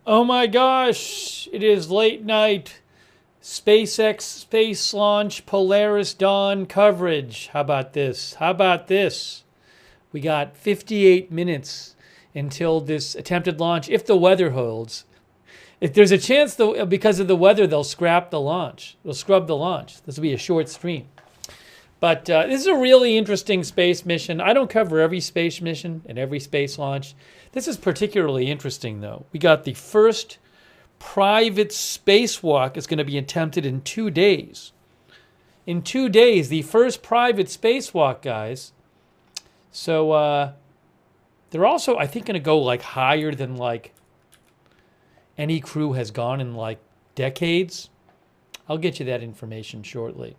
Oh my gosh, it is late night. SpaceX space launch Polaris Dawn coverage. How about this? How about this? We got 58 minutes until this attempted launch, if the weather holds. If there's a chance, though, because of the weather, they'll scrap the launch. They'll scrub the launch. This will be a short stream. But this is a really interesting space mission. I don't cover every space mission and every space launch. This is particularly interesting, though. We got the first private spacewalk is going to be attempted in 2 days. In 2 days, the first private spacewalk, guys. So they're also, I think, going to go like higher than like any crew has gone in like decades. I'll get you that information shortly.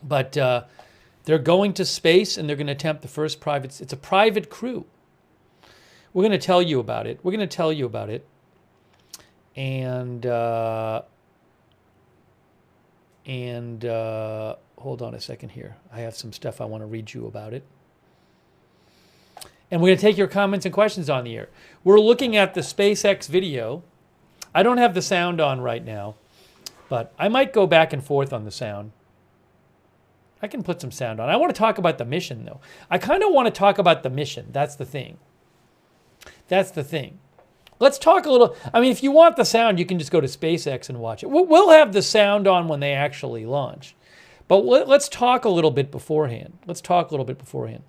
But they're going to space and they're going to attempt the first private. It's a private crew. We're going to tell you about it. We're going to tell you about it. And hold on a second here. I have some stuff I want to read you about it. And we're going to take your comments and questions on the air. We're looking at the SpaceX video. I don't have the sound on right now, but I might go back and forth on the sound. I can put some sound on. I want to talk about the mission, though. I kind of want to talk about the mission. That's the thing. That's the thing. Let's talk a little. I mean, if you want the sound, you can just go to SpaceX and watch it. We'll have the sound on when they actually launch. But let's talk a little bit beforehand. Let's talk a little bit beforehand.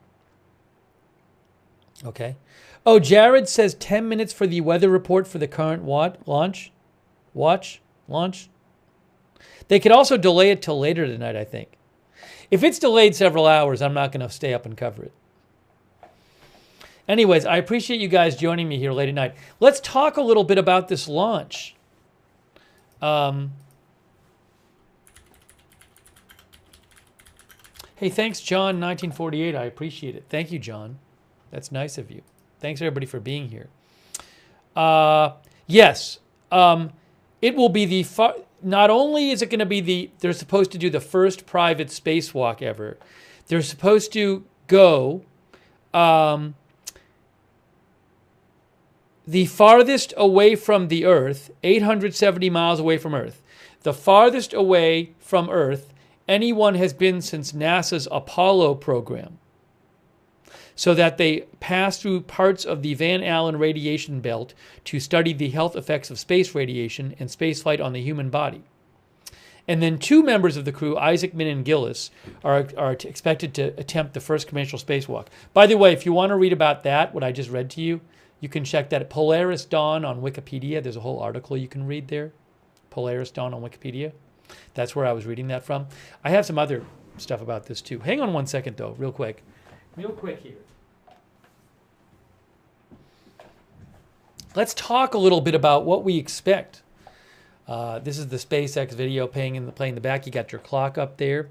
Okay. Oh, Jared says 10 minutes for the weather report for the current launch. Launch. They could also delay it till later tonight, I think. If it's delayed several hours, I'm not going to stay up and cover it. Anyways, I appreciate you guys joining me here late at night. Let's talk a little bit about this launch. Hey, thanks, John, 1948. I appreciate it. Thank you, John. That's nice of you. Thanks, everybody, for being here. Yes, it will be the... Not only is it going to be they're supposed to do the first private spacewalk ever, they're supposed to go the farthest away from the Earth, 870 miles away from Earth, the farthest away from Earth anyone has been since NASA's Apollo program, so that they pass through parts of the Van Allen radiation belt to study the health effects of space radiation and spaceflight on the human body. And then 2 members of the crew, Isaac Min and Gillis, are expected to attempt the first commercial spacewalk. By the way, if you want to read about that, what I just read to you, you can check that at Polaris Dawn on Wikipedia. There's a whole article you can read there. Polaris Dawn on Wikipedia. That's where I was reading that from. I have some other stuff about this too. Hang on one second though, real quick. Real quick here. Let's talk a little bit about what we expect. This is the SpaceX video playing in the back. You got your clock up there.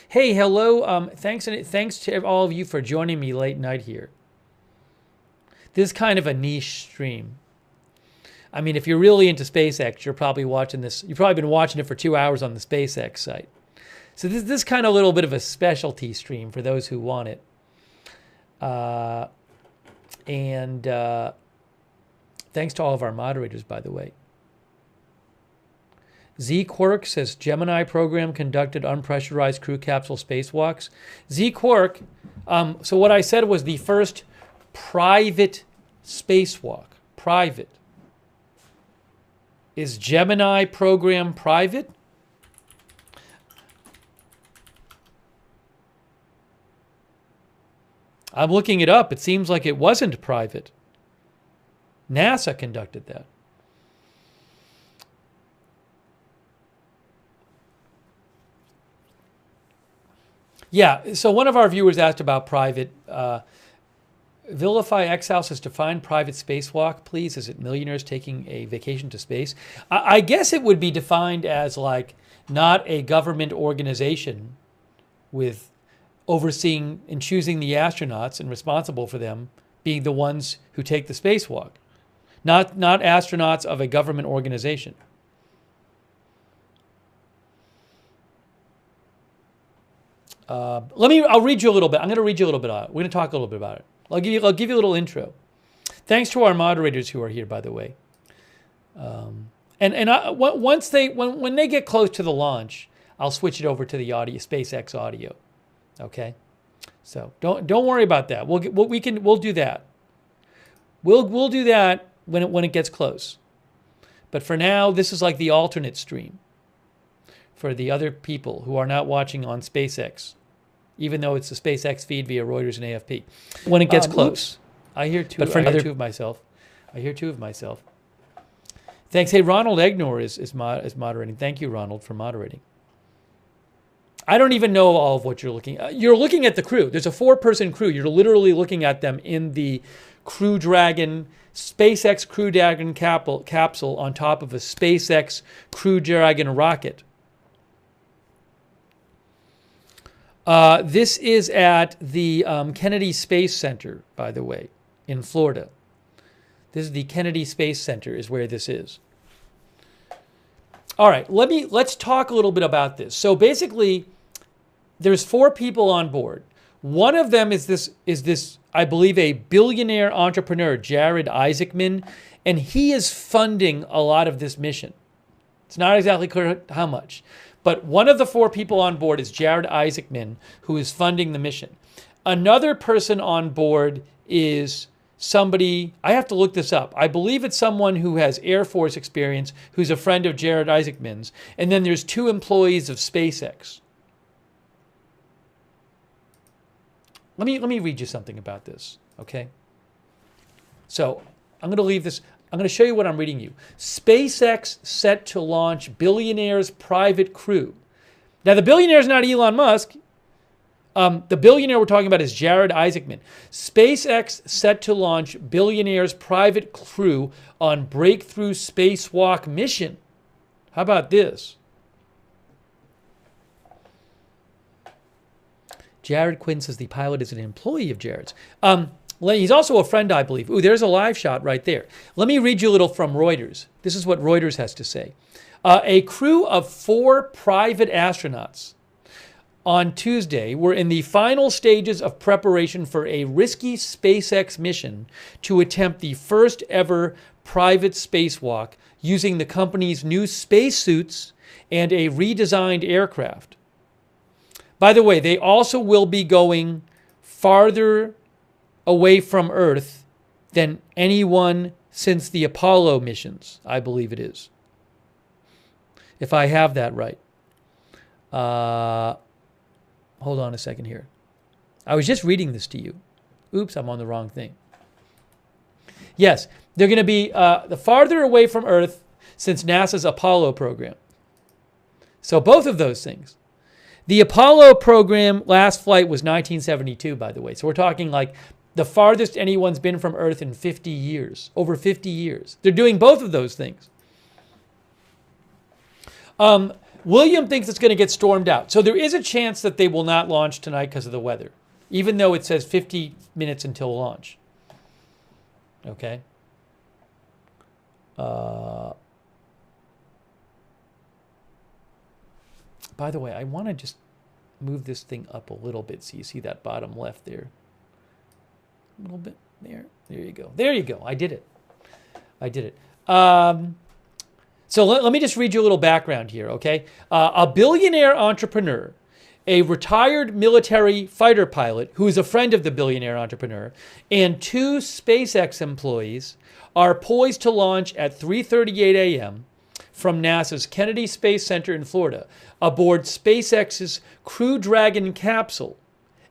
Hey, hello. Thanks to all of you for joining me late night here. This is kind of a niche stream. I mean, if you're really into SpaceX, you're probably watching this. You've probably been watching it for 2 hours on the SpaceX site. So this is kind of a little bit of a specialty stream for those who want it. Thanks to all of our moderators, by the way. Z Quirk says Gemini program conducted unpressurized crew capsule spacewalks. Z Quirk, so what I said was the first private spacewalk. Private. Is Gemini program private? I'm looking it up. It seems like it wasn't private. NASA conducted that. Yeah, so one of our viewers asked about private. Vilify X-House has defined private spacewalk, please. Is it millionaires taking a vacation to space? I guess it would be defined as like not a government organization with overseeing and choosing the astronauts and responsible for them being the ones who take the spacewalk. Not astronauts of a government organization. I'll read you a little bit. I'm going to read you a little bit about it. We're going to talk a little bit about it. I'll give you a little intro. Thanks to our moderators who are here, by the way. Once when they get close to the launch, I'll switch it over to the audio, SpaceX audio. Okay, so don't worry about that. We'll do that. We'll do that when it gets close. But for now, this is like the alternate stream for the other people who are not watching on SpaceX, even though it's the SpaceX feed via Reuters and AFP. When it gets close, I hear two. But for I hear two of myself. I hear two of myself. Thanks. Hey, Ronald Egnor is moderating. Thank you, Ronald, for moderating. I don't even know all of what you're looking at. You're looking at the crew. There's a 4-person crew. You're literally looking at them in the Crew Dragon, SpaceX Crew Dragon capsule on top of a SpaceX Crew Dragon rocket. This is at the Kennedy Space Center, by the way, in Florida. This is the Kennedy Space Center is where this is. All right, let's talk a little bit about this. So basically, there's 4 people on board. One of them is this, I believe, a billionaire entrepreneur, Jared Isaacman, and he is funding a lot of this mission. It's not exactly clear how much, but one of the 4 people on board is Jared Isaacman, who is funding the mission. Another person on board is somebody, I have to look this up. I believe it's someone who has Air Force experience, who's a friend of Jared Isaacman's. And then there's 2 employees of SpaceX. Let me read you something about this, okay? So I'm going to leave this. I'm going to show you what I'm reading you. SpaceX set to launch billionaire's private crew. Now, the billionaire is not Elon Musk. The billionaire we're talking about is Jared Isaacman. SpaceX set to launch billionaire's private crew on breakthrough spacewalk mission. How about this? Jared Quinn says the pilot is an employee of Jared's. He's also a friend, I believe. Ooh, there's a live shot right there. Let me read you a little from Reuters. This is what Reuters has to say. A crew of 4 private astronauts on Tuesday were in the final stages of preparation for a risky SpaceX mission to attempt the first ever private spacewalk using the company's new spacesuits and a redesigned aircraft. By the way, they also will be going farther away from Earth than anyone since the Apollo missions, I believe it is. If I have that right. Hold on a second here. I was just reading this to you. Oops, I'm on the wrong thing. Yes, they're going to be the farther away from Earth since NASA's Apollo program. So both of those things. The Apollo program last flight was 1972, by the way. So we're talking like the farthest anyone's been from Earth in 50 years, over 50 years. They're doing both of those things. William thinks it's going to get stormed out. So there is a chance that they will not launch tonight because of the weather, even though it says 50 minutes until launch. Okay. By the way, I want to just move this thing up a little bit so you see that bottom left there. A little bit there. There you go. There you go. I did it. I did it. So let me just read you a little background here, okay? A billionaire entrepreneur, a retired military fighter pilot who is a friend of the billionaire entrepreneur, and 2 SpaceX employees are poised to launch at 3:38 a.m. from NASA's Kennedy Space Center in Florida aboard SpaceX's Crew Dragon capsule.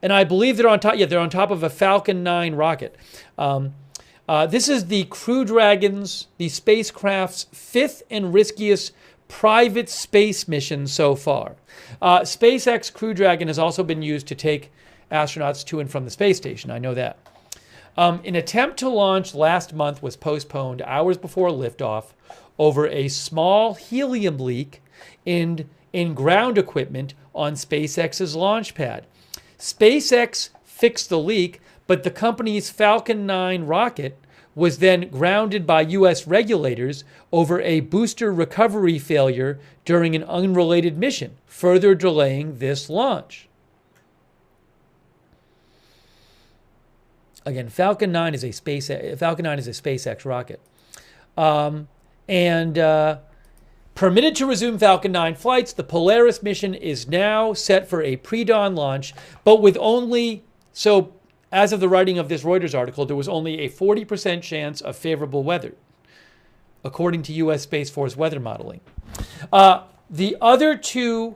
And I believe they're on top. Yeah, they're on top of a Falcon 9 rocket. This is the Crew Dragon's, the spacecraft's 5th and riskiest private space mission so far. SpaceX Crew Dragon has also been used to take astronauts to and from the space station. I know that. An attempt to launch last month was postponed hours before liftoff over a small helium leak in ground equipment on SpaceX's launch pad. SpaceX fixed the leak, but the company's Falcon 9 rocket was then grounded by U.S. regulators over a booster recovery failure during an unrelated mission, further delaying this launch. Again, Falcon 9 is a SpaceX rocket. And permitted to resume Falcon 9 flights, the Polaris mission is now set for a pre-dawn launch, but with only, so as of the writing of this Reuters article, there was only a 40% chance of favorable weather, according to U.S. Space Force weather modeling. The other two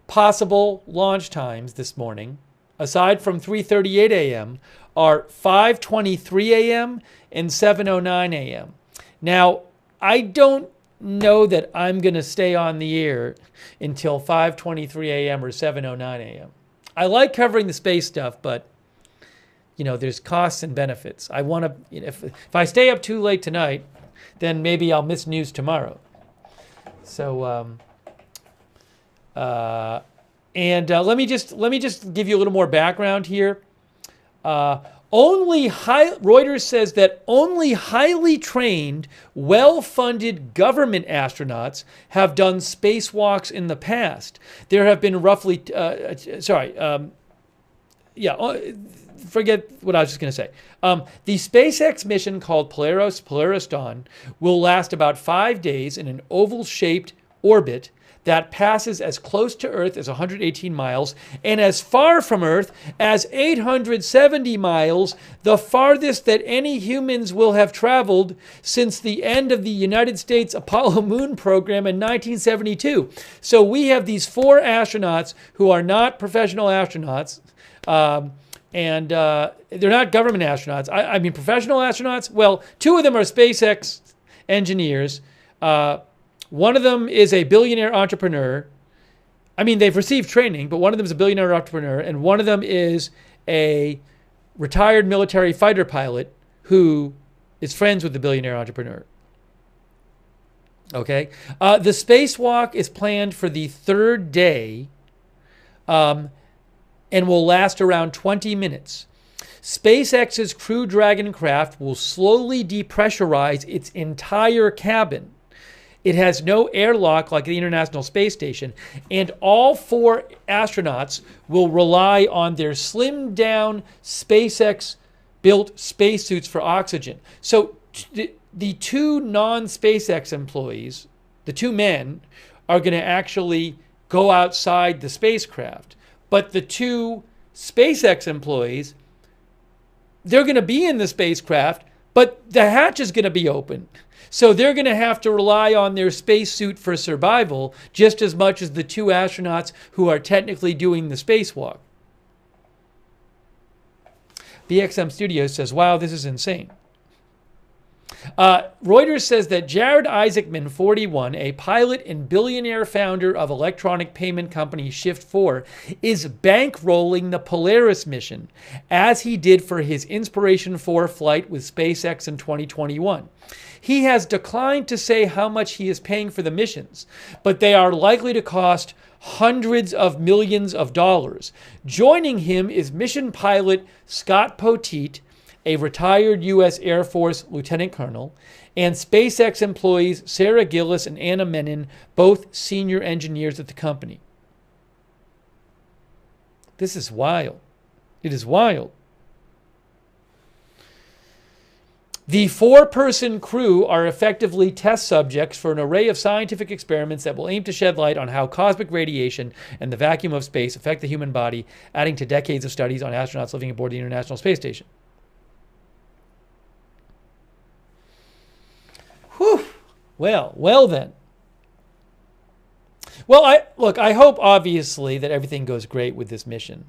possible launch times this morning, aside from 3:38 a.m., are 5:23 a.m. and 7:09 a.m. Now, I don't know that I'm going to stay on the air until 5:23 a.m. or 7:09 a.m. I like covering the space stuff, but there's costs and benefits. I want to, if I stay up too late tonight, then maybe I'll miss news tomorrow. So, let me just give you a little more background here. Reuters says that only highly trained, well-funded government astronauts have done spacewalks in the past. There have been roughly, forget what I was just going to say. The SpaceX mission called Polaris Dawn will last about 5 days in an oval-shaped orbit that passes as close to Earth as 118 miles and as far from Earth as 870 miles, the farthest that any humans will have traveled since the end of the United States Apollo moon program in 1972. So we have these 4 astronauts who are not professional astronauts, and they're not government astronauts. I mean, professional astronauts? Well, 2 of them are SpaceX engineers. One of them is a billionaire entrepreneur. I mean, they've received training, but one of them is a billionaire entrepreneur, and one of them is a retired military fighter pilot who is friends with the billionaire entrepreneur. Okay? The spacewalk is planned for the 3rd day and will last around 20 minutes. SpaceX's Crew Dragon craft will slowly depressurize its entire cabin. It has no airlock like the International Space Station, and all 4 astronauts will rely on their slimmed-down SpaceX-built spacesuits for oxygen. So the 2 non-SpaceX employees, the 2 men, are going to actually go outside the spacecraft. But the 2 SpaceX employees, they're going to be in the spacecraft, but the hatch is going to be open. So they're going to have to rely on their spacesuit for survival just as much as the 2 astronauts who are technically doing the spacewalk. BXM Studios says, wow, this is insane. Reuters says that Jared Isaacman, 41, a pilot and billionaire founder of electronic payment company Shift4, is bankrolling the Polaris mission, as he did for his Inspiration 4 flight with SpaceX in 2021. He has declined to say how much he is paying for the missions, but they are likely to cost hundreds of millions of dollars. Joining him is mission pilot Scott Poteet, a retired U.S. Air Force lieutenant colonel, and SpaceX employees Sarah Gillis and Anna Menon, both senior engineers at the company. This is wild. It is wild. The 4-person crew are effectively test subjects for an array of scientific experiments that will aim to shed light on how cosmic radiation and the vacuum of space affect the human body, adding to decades of studies on astronauts living aboard the International Space Station. Whew. Well then. Well, I hope obviously that everything goes great with this mission.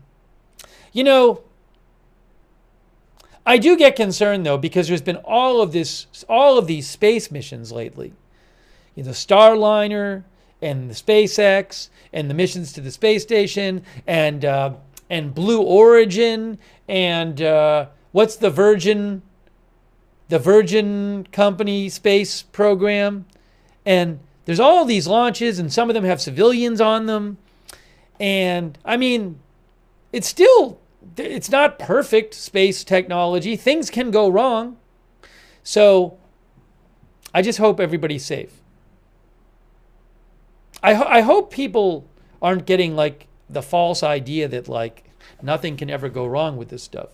I do get concerned though, because there's been all of these space missions lately. The Starliner and the SpaceX and the missions to the space station and Blue Origin and what's the Virgin Company space program, and there's all these launches, and some of them have civilians on them, and I mean, it's not perfect space technology. Things can go wrong, so I just hope everybody's safe. I hope people aren't getting like the false idea that like nothing can ever go wrong with this stuff.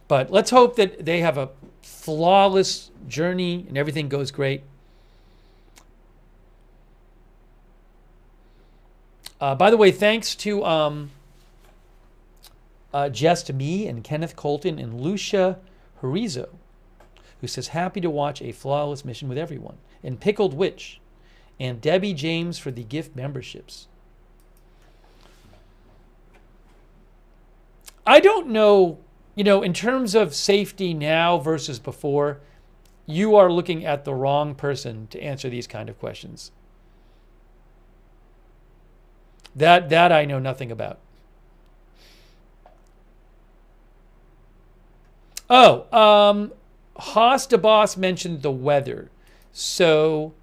But let's hope that they have a flawless journey and everything goes great. By the way, thanks to Just Me and Kenneth Colton and Lucia Horizo, who says, happy to watch a flawless mission with everyone. And Pickled Witch and Debbie James for the gift memberships. I don't know, in terms of safety now versus before, you are looking at the wrong person to answer these kind of questions. That I know nothing about. Oh, Haas de Boss mentioned the weather. So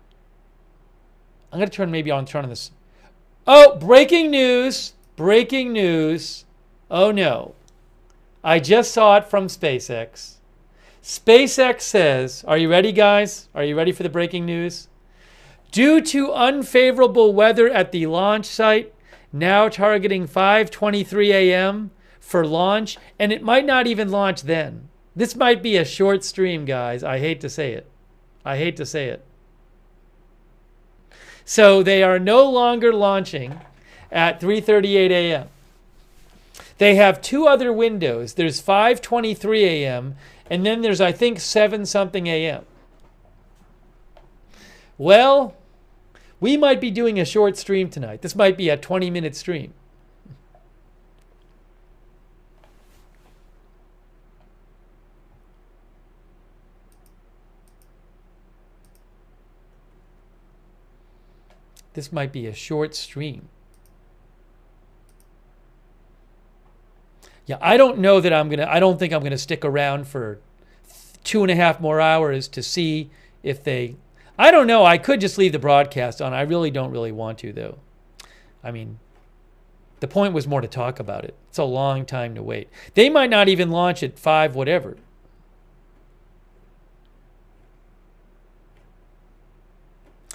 I'm going to turn on this. Oh, breaking news. Breaking news. Oh, no. I just saw it from SpaceX. SpaceX says, are you ready, guys? Are you ready for the breaking news? Due to unfavorable weather at the launch site, now targeting 5:23 a.m. for launch, and it might not even launch then. This might be a short stream, guys. I hate to say it. I hate to say it. So they are no longer launching at 3:38 a.m. They have two other windows. There's 5:23 a.m. and then there's, I think, 7-something a.m. Well, we might be doing a short stream tonight. This might be a 20-minute stream. This might be a short stream. Yeah, I don't know that I don't think I'm gonna stick around for 2.5 more hours to see if they, I don't know, I could just leave the broadcast on. I really don't want to, though. I mean, the point was more to talk about it. It's a long time to wait. They might not even launch at 5 whatever.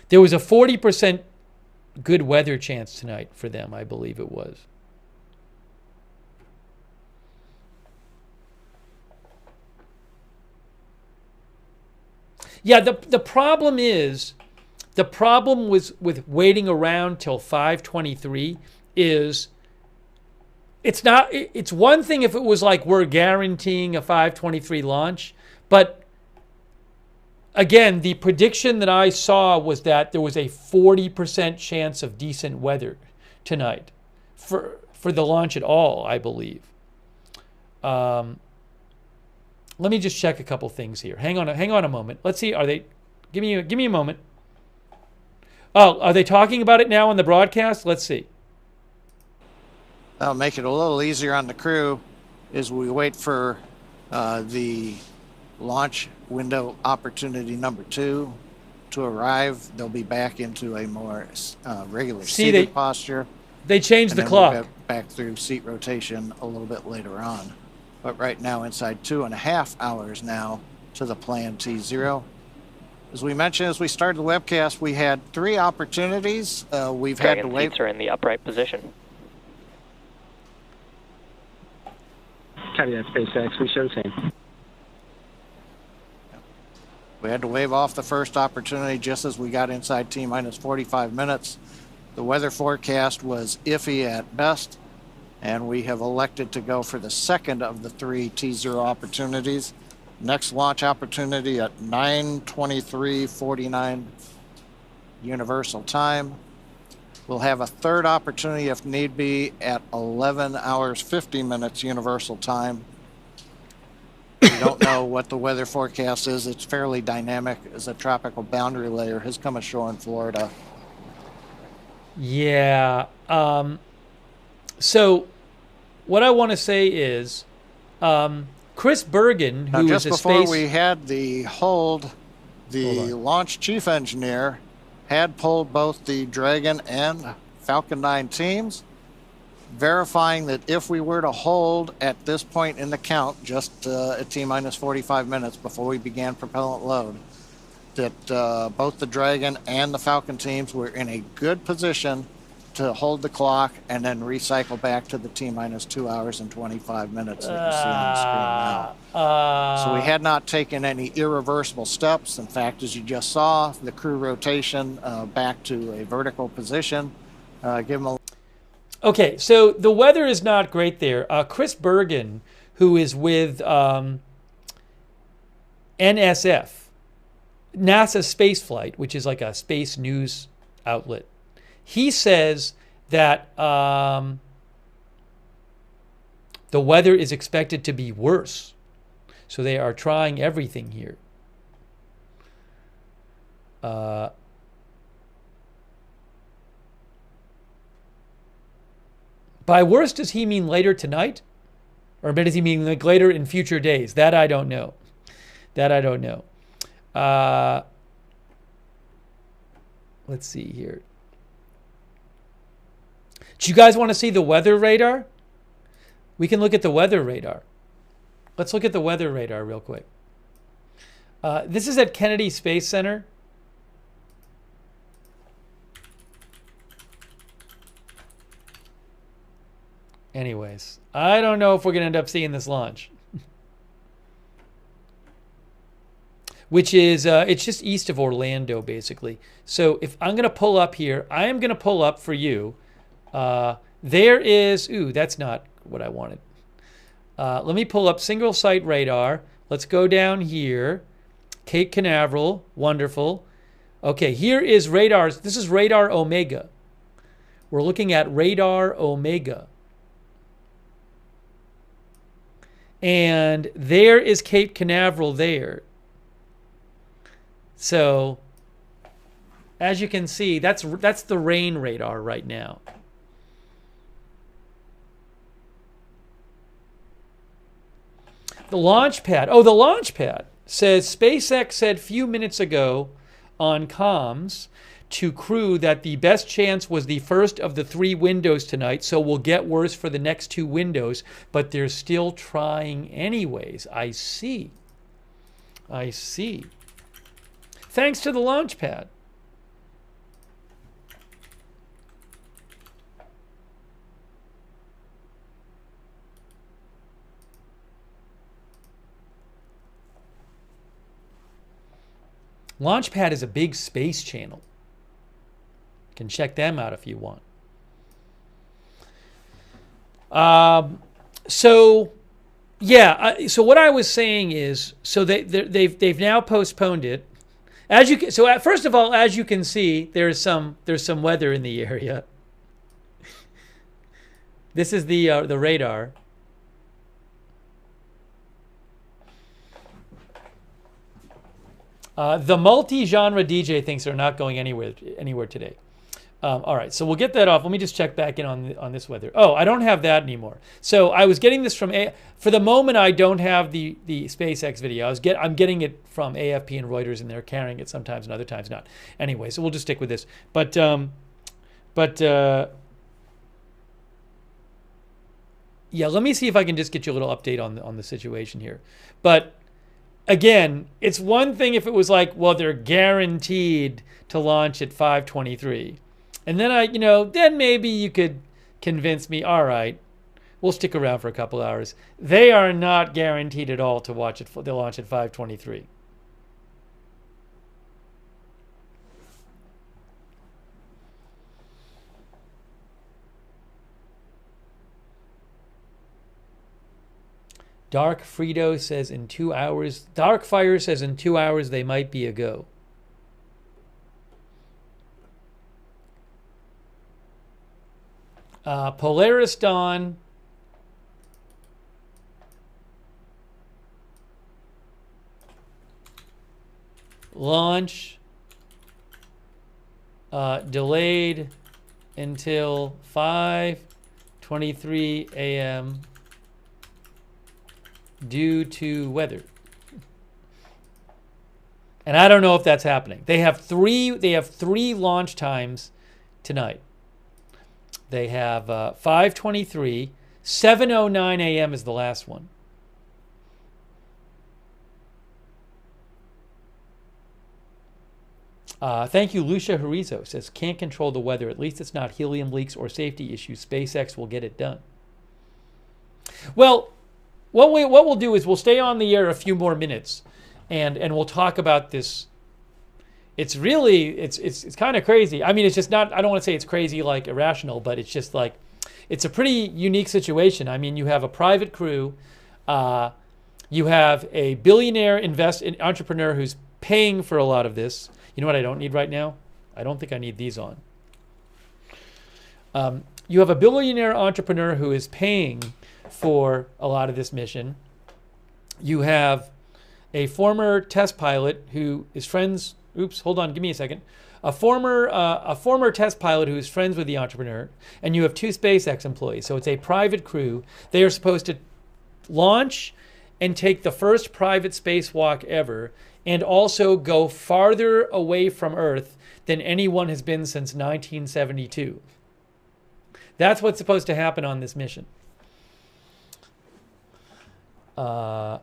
There was a 40% good weather chance tonight for them, I believe it was. Yeah, the problem with waiting around till 5:23 is it's one thing if it was like we're guaranteeing a 5:23 launch, but again, the prediction that I saw was that there was a 40% chance of decent weather tonight for the launch at all, I believe. Let me just check a couple things here. Hang on a moment. Let's see. Are they? Give me a moment. Oh, are they talking about it now on the broadcast? Let's see. That'll make it a little easier on the crew as we wait for the launch window opportunity number 2 to arrive. They'll be back into a more regular seated posture. They changed the clock. We'll get back through seat rotation a little bit later on. But right now, inside 2.5 hours now to the planned T0. As we mentioned, as we started the webcast, we had 3 opportunities. We've had to wait. Seats are in the upright position. Copy that, SpaceX. We show the same. We had to wave off the first opportunity just as we got inside T-minus 45 minutes. The weather forecast was iffy at best, and we have elected to go for the second of the 3 T0 opportunities. Next launch opportunity at 9:23:49 Universal Time. We'll have a third opportunity if need be at 11 hours 50 minutes Universal Time. We don't know what the weather forecast is. It's fairly dynamic as a tropical boundary layer has come ashore in Florida. Yeah. So what I want to say is Chris Bergen, who just is a before we had the hold, the launch chief engineer had pulled both the Dragon and Falcon 9 teams, verifying that if we were to hold at this point in the count, just at T-minus 45 minutes before we began propellant load, that both the Dragon and the Falcon teams were in a good position to hold the clock and then recycle back to the T-minus 2 hours and 25 minutes that you see on the screen now. So we had not taken any irreversible steps. In fact, as you just saw, the crew rotation back to a vertical position. Give them a... Okay, so the weather is not great there. Chris Bergen, who is with NSF, NASA Spaceflight, which is like a space news outlet, he says that the weather is expected to be worse. So they are trying everything here. By worse, does he mean later tonight? Or does he mean like later in future days? That I don't know. That I don't know. Let's see here. Do you guys want to see the weather radar? We can look at the weather radar. Let's look at the weather radar real quick. This is at Kennedy Space Center. Anyways, I don't know if we're going to end up seeing this launch. Which is, it's just east of Orlando, basically. So if I'm going to pull up here, I am going to pull up for you. There is, ooh, that's not what I wanted. Let me pull up single site radar. Let's go down here. Cape Canaveral, wonderful. Okay, here is radars. This is radar Omega. We're looking at radar Omega. And there is Cape Canaveral there. So, as you can see, that's the rain radar right now. The launch pad. Oh, the launch pad says SpaceX said a few minutes ago on comms to crew that the best chance was the first of the 3 windows tonight, so we'll get worse for the next 2 windows, but they're still trying anyways. I see. I see. Thanks to the launch pad. Launchpad is a big space channel. You can check them out if you want. So what I was saying is, so they've now postponed it. As you can, so first of all, as you can see, there's some weather in the area. This is the radar. The multi-genre DJ thinks they're not going anywhere today. All right, so we'll get that off. Let me just check back in on this weather. Oh, I don't have that anymore. So I was getting this from for the moment. I don't have the SpaceX video. I'm getting it from AFP and Reuters, and they're carrying it sometimes and other times not. Anyway, so we'll just stick with this. But yeah, let me see if I can just get you a little update on the situation here. But again, it's one thing if it was like, well, they're guaranteed to launch at 5:23. And then then maybe you could convince me, all right, we'll stick around for a couple hours. They are not guaranteed at all to launch at 5:23. Dark Frito says in 2 hours. Darkfire says in 2 hours they might be a go. Polaris Dawn. Launch delayed until 5:23 a.m. due to weather. And I don't know if that's happening. They have three launch times tonight. They have 5:23, 7:09 a.m. is the last one. Thank you, Lucia Harizo says, can't control the weather. At least it's not helium leaks or safety issues. SpaceX will get it done. Well, what we'll do is we'll stay on the air a few more minutes, and we'll talk about this. It's really it's kind of crazy. I mean, it's just not. I don't want to say it's crazy like irrational, but it's just like it's a pretty unique situation. I mean, you have a private crew, you have a billionaire entrepreneur who's paying for a lot of this. You know what I don't need right now? I don't think I need these on. You have a billionaire entrepreneur who is paying for a lot of this mission. You have a former test pilot who is friends. Oops, hold on, give me a second. A former test pilot who is friends with the entrepreneur, and you have 2 SpaceX employees. So it's a private crew. They are supposed to launch and take the first private spacewalk ever, and also go farther away from Earth than anyone has been since 1972. That's what's supposed to happen on this mission. Why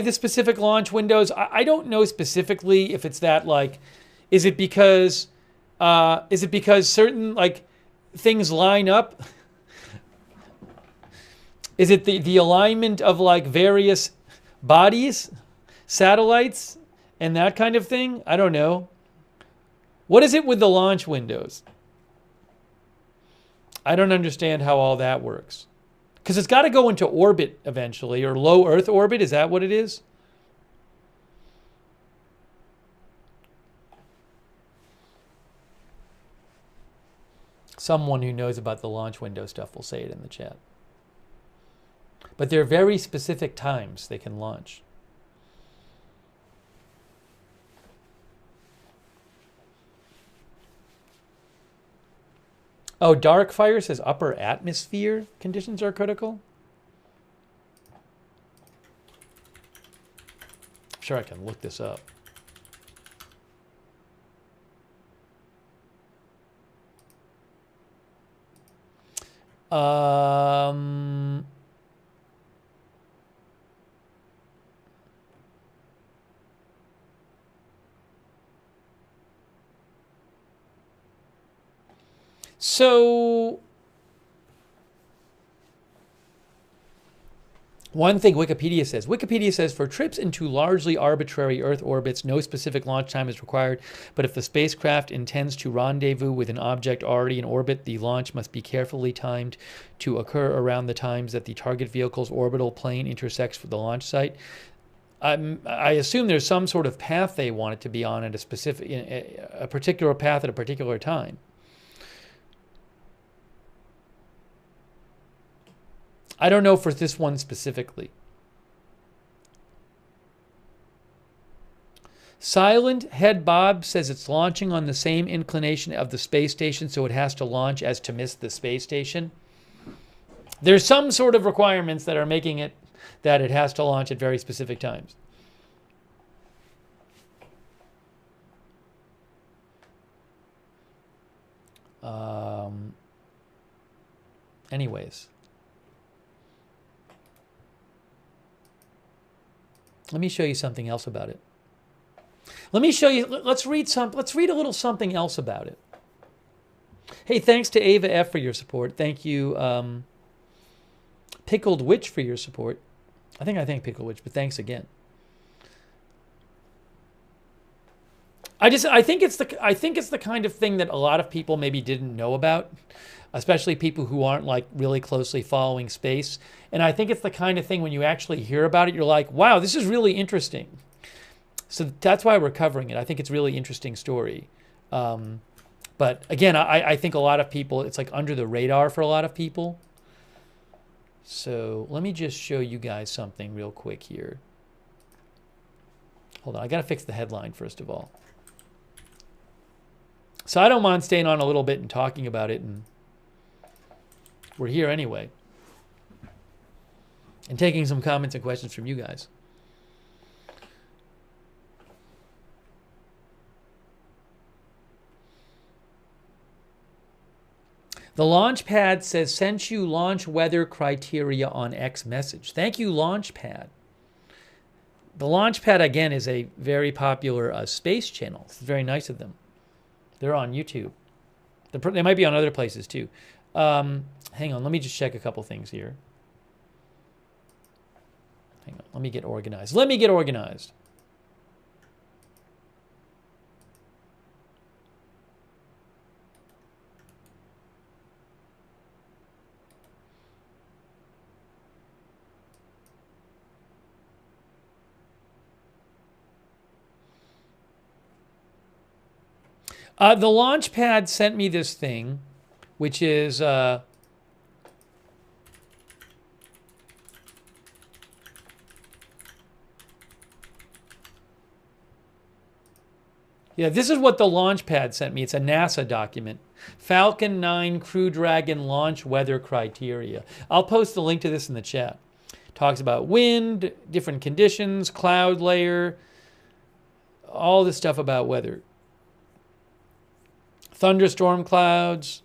the specific launch windows? I don't know specifically if it's that, like, is it because certain like things line up? Is it the alignment of like various bodies, satellites, and that kind of thing? I don't know. What is it with the launch windows? I don't understand how all that works. Because it's got to go into orbit eventually, or low Earth orbit. Is that what it is? Someone who knows about the launch window stuff will say it in the chat. But there are very specific times they can launch. Oh, Darkfire says upper atmosphere conditions are critical. I'm sure I can look this up. So one thing Wikipedia says for trips into largely arbitrary Earth orbits, no specific launch time is required. But if the spacecraft intends to rendezvous with an object already in orbit, the launch must be carefully timed to occur around the times that the target vehicle's orbital plane intersects with the launch site. I assume there's some sort of path they want it to be on at a particular path at a particular time. I don't know for this one specifically. Silent Head Bob says it's launching on the same inclination of the space station, so it has to launch as to miss the space station. There's some sort of requirements that are making it that it has to launch at very specific times. Anyways. Let me show you something else about it. Let's read a little something else about it. Hey, thanks to Ava F for your support. Thank you, Pickled Witch, for your support. I thank Pickled Witch, but thanks again. I think it's the kind of thing that a lot of people maybe didn't know about, especially people who aren't like really closely following space. And I think it's the kind of thing when you actually hear about it, you're like, wow, this is really interesting. So that's why we're covering it. I think it's a really interesting story. But again, I think a lot of people, it's like under the radar for a lot of people. So let me just show you guys something real quick here. Hold on, I gotta fix the headline first of all. So I don't mind staying on a little bit and talking about it, and we're here anyway. And taking some comments and questions from you guys. The launch pad says, sent you launch weather criteria on X message. Thank you, launch pad. The launch pad, again, is a very popular space channel. It's very nice of them. They're on YouTube. They might be on other places, too. Hang on, let me just check a couple things here. Hang on, let me get organized. Let me get organized. The launch pad sent me this thing, which is yeah, this is what the launch pad sent me. It's a NASA document. Falcon 9 Crew Dragon launch weather criteria. I'll post the link to this in the chat. Talks about wind, different conditions, cloud layer, all this stuff about weather. Thunderstorm clouds.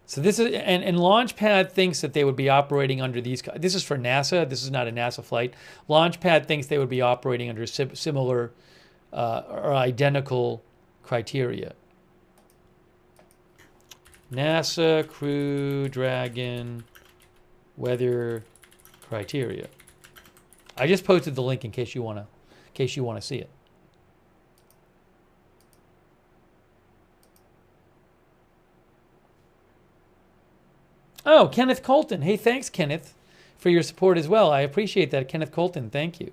So this is, and Launchpad thinks that they would be operating under these. This is for NASA. This is not a NASA flight. Launchpad thinks they would be operating under similar or identical criteria. NASA Crew Dragon weather criteria. I just posted the link in case you want to see it. Oh, Kenneth Colton. Hey, thanks, Kenneth, for your support as well. I appreciate that, Kenneth Colton. Thank you.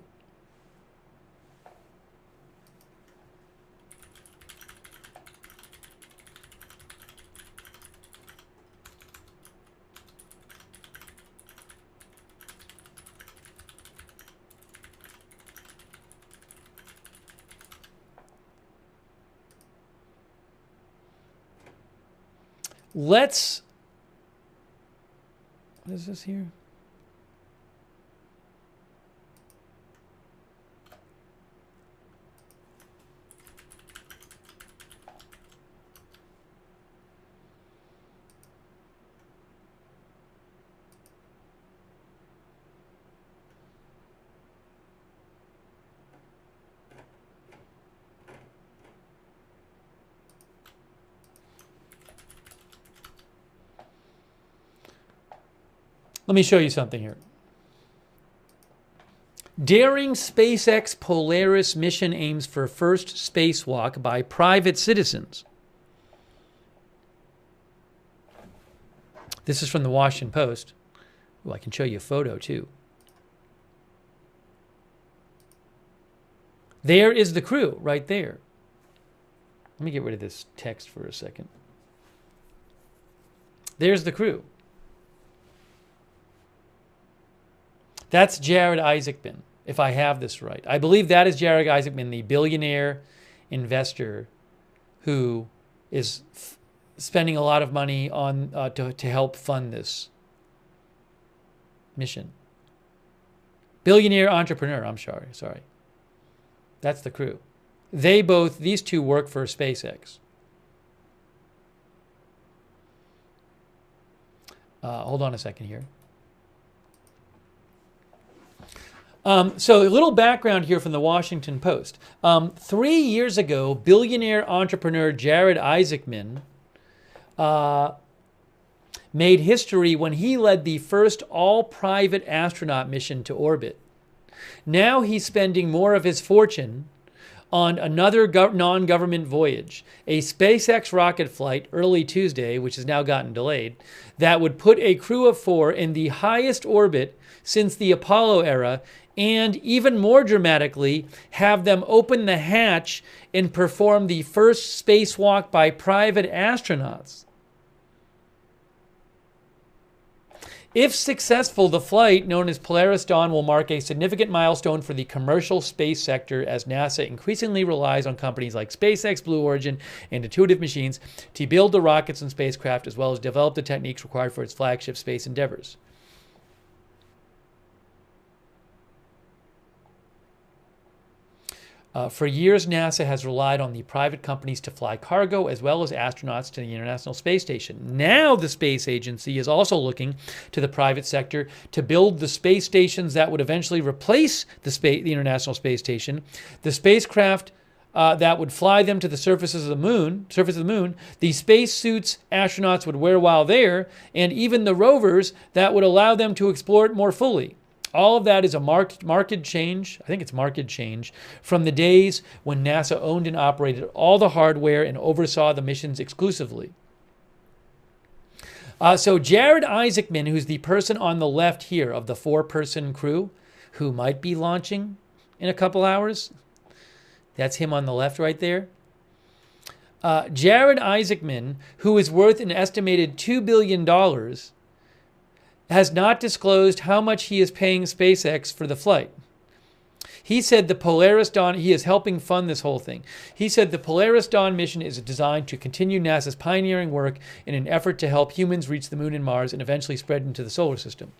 Let's... What is this here? Let me show you something here. Daring SpaceX Polaris mission aims for first spacewalk by private citizens. This is from the Washington Post. Oh, I can show you a photo too. There is the crew right there. Let me get rid of this text for a second. There's the crew. That's Jared Isaacman, if I have this right. I believe that is Jared Isaacman, the billionaire investor who is spending a lot of money on to help fund this mission. Billionaire entrepreneur, I'm sorry. That's the crew. These two work for SpaceX. Hold on a second here. So a little background here from the Washington Post. 3 years ago, billionaire entrepreneur Jared Isaacman made history when he led the first all-private astronaut mission to orbit. Now he's spending more of his fortune on another non-government voyage, a SpaceX rocket flight early Tuesday, which has now gotten delayed, that would put a crew of 4 in the highest orbit since the Apollo era, and even more dramatically, have them open the hatch and perform the first spacewalk by private astronauts. If successful, the flight, known as Polaris Dawn, will mark a significant milestone for the commercial space sector as NASA increasingly relies on companies like SpaceX, Blue Origin, and Intuitive Machines to build the rockets and spacecraft, as well as develop the techniques required for its flagship space endeavors. For years, NASA has relied on the private companies to fly cargo as well as astronauts to the International Space Station. Now the space agency is also looking to the private sector to build the space stations that would eventually replace the International Space Station. The spacecraft that would fly them to the surface of the moon, the spacesuits astronauts would wear while there, and even the rovers that would allow them to explore it more fully. All of that is a marked change, I think it's marked change, from the days when NASA owned and operated all the hardware and oversaw the missions exclusively. So Jared Isaacman, who's the person on the left here of the 4-person crew, who might be launching in a couple hours, that's him on the left right there. Jared Isaacman, who is worth an estimated $2 billion, has not disclosed how much he is paying SpaceX for the flight. He said the Polaris Dawn, he is helping fund this whole thing. He said the Polaris Dawn mission is designed to continue NASA's pioneering work in an effort to help humans reach the moon and Mars and eventually spread into the solar system.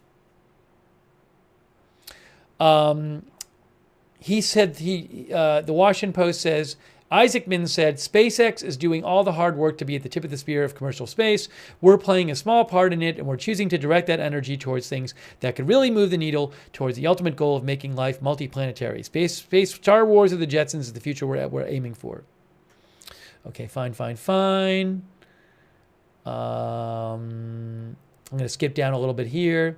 He said, the Washington Post says, Isaacman said, SpaceX is doing all the hard work to be at the tip of the spear of commercial space. We're playing a small part in it, and we're choosing to direct that energy towards things that could really move the needle towards the ultimate goal of making life multiplanetary. Space, Star Wars of the Jetsons is the future we're aiming for. Okay, fine. I'm going to skip down a little bit here.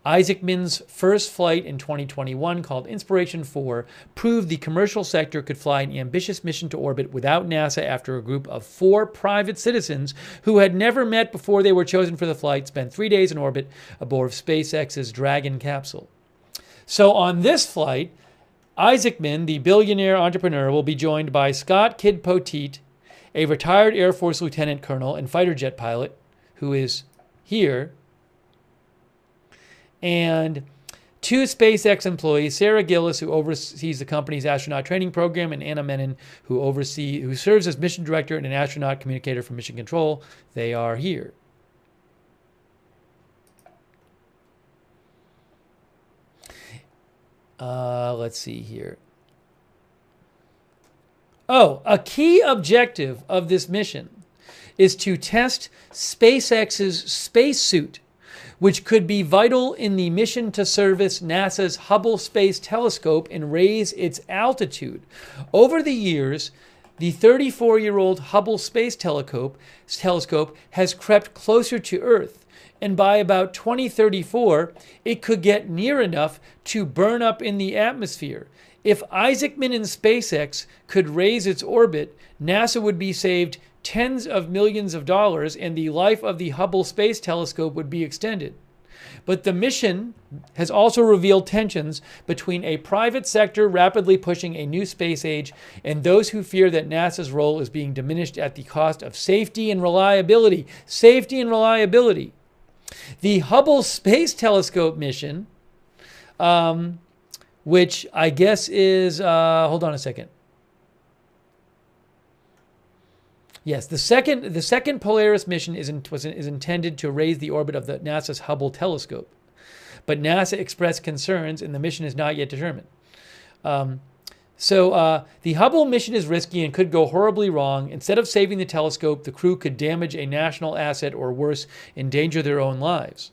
Isaacman's first flight in 2021, called Inspiration 4, proved the commercial sector could fly an ambitious mission to orbit without NASA after a group of 4 private citizens who had never met before they were chosen for the flight spent 3 days in orbit aboard SpaceX's Dragon capsule. So on this flight, Isaacman, the billionaire entrepreneur, will be joined by Scott Kidd Poteet, a retired Air Force lieutenant colonel and fighter jet pilot, who is here, and 2 SpaceX employees, Sarah Gillis, who oversees the company's astronaut training program, and Anna Menon, who serves as mission director and an astronaut communicator for Mission Control. They are here. Let's see here. Oh, a key objective of this mission is to test SpaceX's spacesuit, which could be vital in the mission to service NASA's Hubble Space Telescope and raise its altitude. Over the years, the 34-year-old Hubble Space Telescope has crept closer to Earth, and by about 2034, it could get near enough to burn up in the atmosphere. If Isaacman and SpaceX could raise its orbit, NASA would be saved tens of millions of dollars, and the life of the Hubble Space Telescope would be extended. But the mission has also revealed tensions between a private sector rapidly pushing a new space age and those who fear that NASA's role is being diminished at the cost of safety and reliability. Safety and reliability. The Hubble Space Telescope mission, which I guess is, hold on a second. Yes, the second Polaris mission is intended to raise the orbit of the NASA's Hubble telescope, but NASA expressed concerns, and the mission is not yet determined. So the Hubble mission is risky and could go horribly wrong. Instead of saving the telescope, the crew could damage a national asset or worse, endanger their own lives.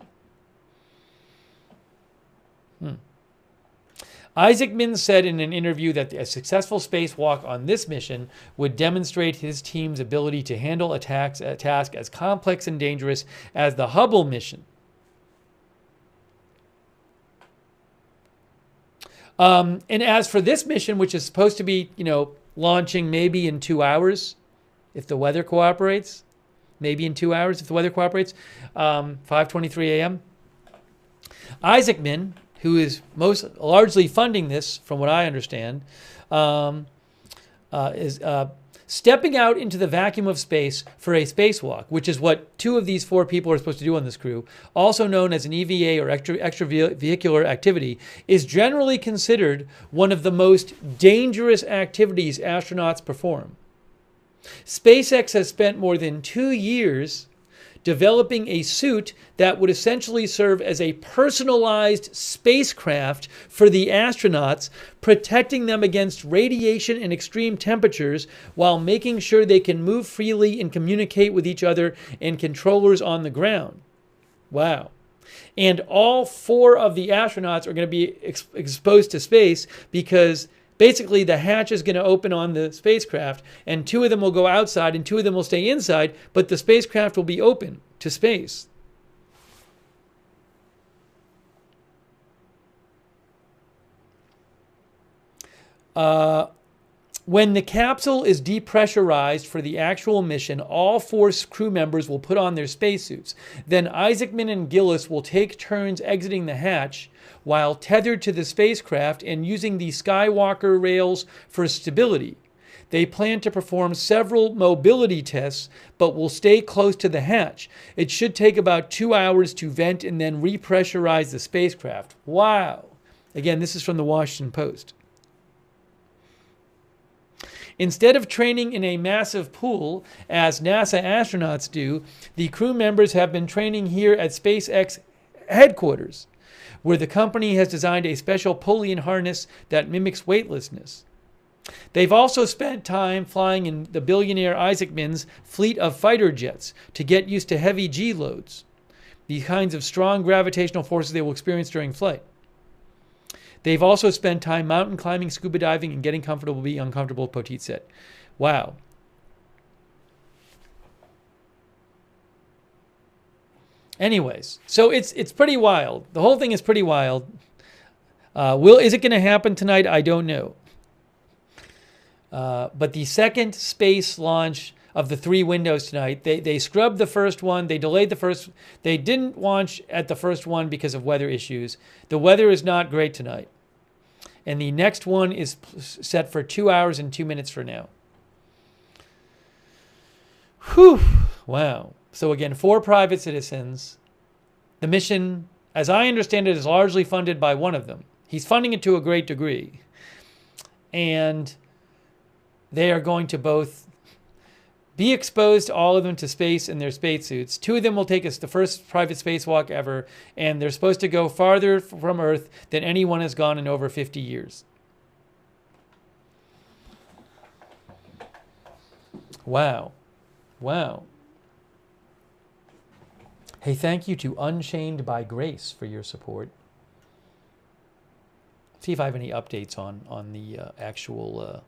Isaacman said in an interview that a successful spacewalk on this mission would demonstrate his team's ability to handle a task as complex and dangerous as the Hubble mission. And as for this mission, which is supposed to be, launching maybe in 2 hours, if the weather cooperates, maybe in 2 hours if the weather cooperates, 5:23 a.m. Isaacman, who is most largely funding this, from what I understand, is stepping out into the vacuum of space for a spacewalk, which is what 2 of these 4 people are supposed to do on this crew, also known as an EVA or extravehicular activity, is generally considered one of the most dangerous activities astronauts perform. SpaceX has spent more than 2 years developing a suit that would essentially serve as a personalized spacecraft for the astronauts, protecting them against radiation and extreme temperatures while making sure they can move freely and communicate with each other and controllers on the ground. Wow. And all 4 of the astronauts are going to be exposed to space because basically the hatch is going to open on the spacecraft and 2 of them will go outside and 2 of them will stay inside, but the spacecraft will be open to space. When the capsule is depressurized for the actual mission, all 4 crew members will put on their spacesuits. Then Isaacman and Gillis will take turns exiting the hatch while tethered to the spacecraft and using the Skywalker rails for stability. They plan to perform several mobility tests, but will stay close to the hatch. It should take about 2 hours to vent and then repressurize the spacecraft. Wow. Again, this is from the Washington Post. Instead of training in a massive pool, as NASA astronauts do, the crew members have been training here at SpaceX headquarters, where the company has designed a special pulley and harness that mimics weightlessness. They've also spent time flying in the billionaire Isaacman's fleet of fighter jets to get used to heavy G loads, the kinds of strong gravitational forces they will experience during flight. They've also spent time mountain climbing, scuba diving, and getting comfortable being uncomfortable, Poteet said. Wow. Anyways, so it's pretty wild. The whole thing is pretty wild. Is it going to happen tonight? I don't know. But the second space launch of the 3 windows tonight, they scrubbed the first one. They delayed the first. They didn't launch at the first one because of weather issues. The weather is not great tonight. And the next one is set for 2 hours and 2 minutes from now. Whew. Wow. So again, 4 private citizens. The mission, as I understand it, is largely funded by one of them. He's funding it to a great degree. And they are going to both be exposed, all of them, to space in their spacesuits. 2 of them will take us the first private spacewalk ever, and they're supposed to go farther from Earth than anyone has gone in over 50 years. Wow. Wow. Hey, thank you to Unchained by Grace for your support. See if I have any updates on the actual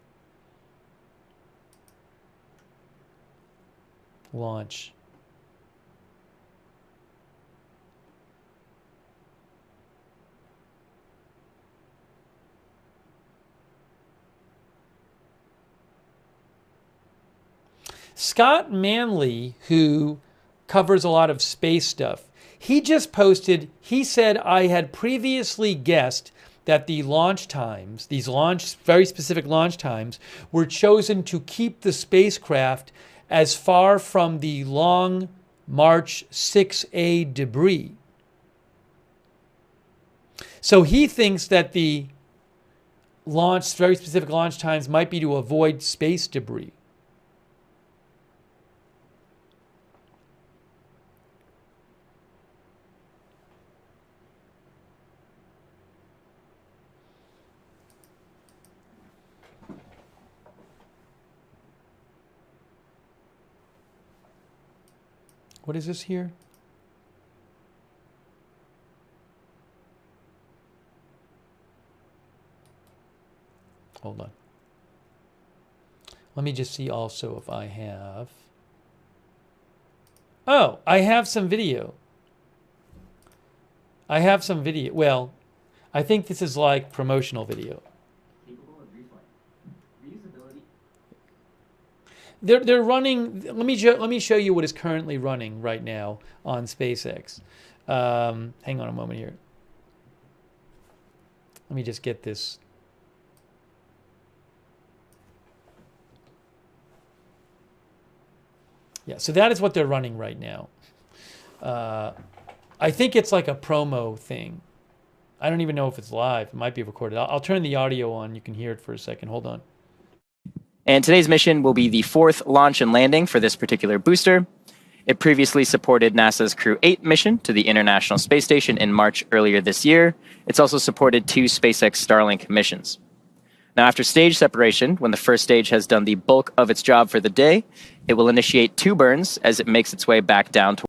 launch. Scott Manley, who covers a lot of space stuff, he just posted, he said, I had previously guessed that the launch times, these very specific launch times, were chosen to keep the spacecraft as far from the Long March 6A debris. So he thinks that the very specific launch times might be to avoid space debris. What is this here? Hold on. Let me just see also if I have. Oh, I have some video. I have some video. Well, I think this is like promotional video. They're running. Let me show you what is currently running right now on SpaceX. Hang on a moment here. Let me just get this. Yeah, so that is what they're running right now. I think it's like a promo thing. I don't even know if it's live. It might be recorded. I'll turn the audio on. You can hear it for a second. Hold on. And today's mission will be the 4th launch and landing for this particular booster. It previously supported NASA's Crew 8 mission to the International Space Station in March earlier this year. It's also supported 2 SpaceX Starlink missions. Now, after stage separation, when the first stage has done the bulk of its job for the day, it will initiate 2 burns as it makes its way back down to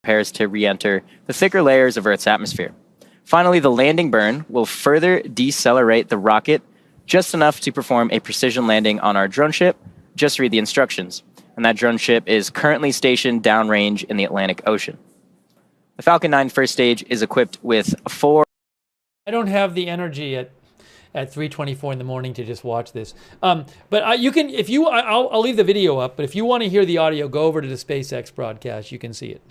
prepares to re-enter the thicker layers of Earth's atmosphere. Finally, the landing burn will further decelerate the rocket just enough to perform a precision landing on our drone ship. Just read the instructions. And that drone ship is currently stationed downrange in the Atlantic Ocean. The Falcon 9 first stage is equipped with 4... I don't have the energy at 3:24 in the morning to just watch this. But you can, if you, I'll leave the video up, but if you want to hear the audio, go over to the SpaceX broadcast. You can see it.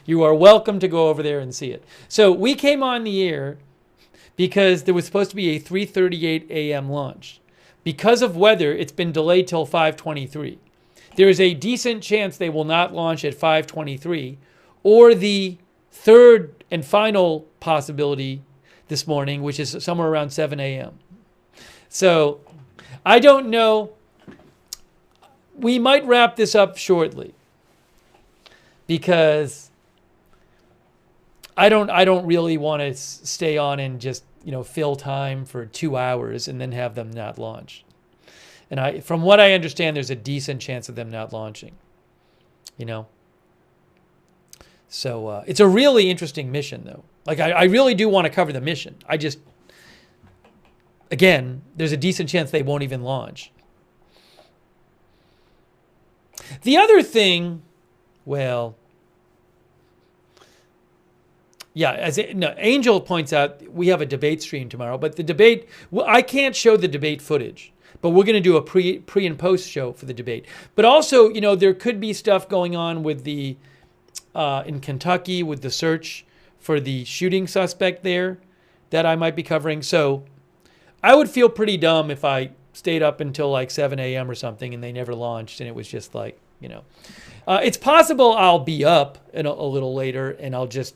You are welcome to go over there and see it. So we came on the air because there was supposed to be a 3:38 a.m. launch. Because of weather, it's been delayed till 5:23. There is a decent chance they will not launch at 5:23, or the third and final possibility this morning, which is somewhere around 7 a.m. So I don't know. We might wrap this up shortly because I don't really want to stay on and just, fill time for 2 hours and then have them not launch. And from what I understand, there's a decent chance of them not launching. So it's a really interesting mission, though. Like, I really do want to cover the mission. Again, there's a decent chance they won't even launch. The other thing, Angel points out we have a debate stream tomorrow, but the debate, I can't show the debate footage, but we're going to do a pre and post show for the debate. But also, there could be stuff going on with the, in Kentucky with the search for the shooting suspect there that I might be covering. So I would feel pretty dumb if I stayed up until like 7 a.m. or something and they never launched and it was just like, it's possible I'll be up a little later and I'll just,